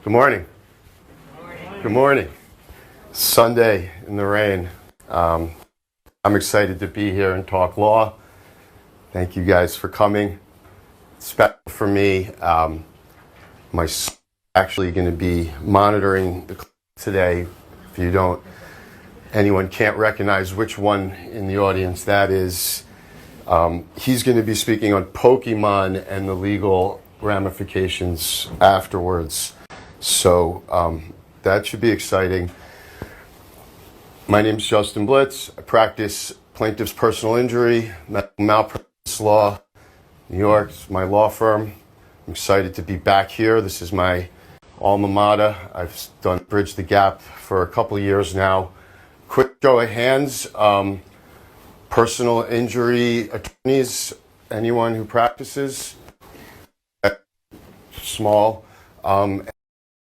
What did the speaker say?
Good morning. Good morning. Sunday in the rain. I'm excited to be here and talk law. Thank you guys for coming. Special for me. My son is actually going to be monitoring the class today. If anyone can't recognize which one in the audience that is, he's going to be speaking on Pokemon and the legal ramifications afterwards. So that should be exciting. My name is Justin Blitz. I practice plaintiff's personal injury, medical malpractice law, New York. It's my law firm. I'm excited to be back here. This is my alma mater. I've done Bridge the Gap for a couple of years now. Quick show of hands. Personal injury attorneys, anyone who practices? Small. And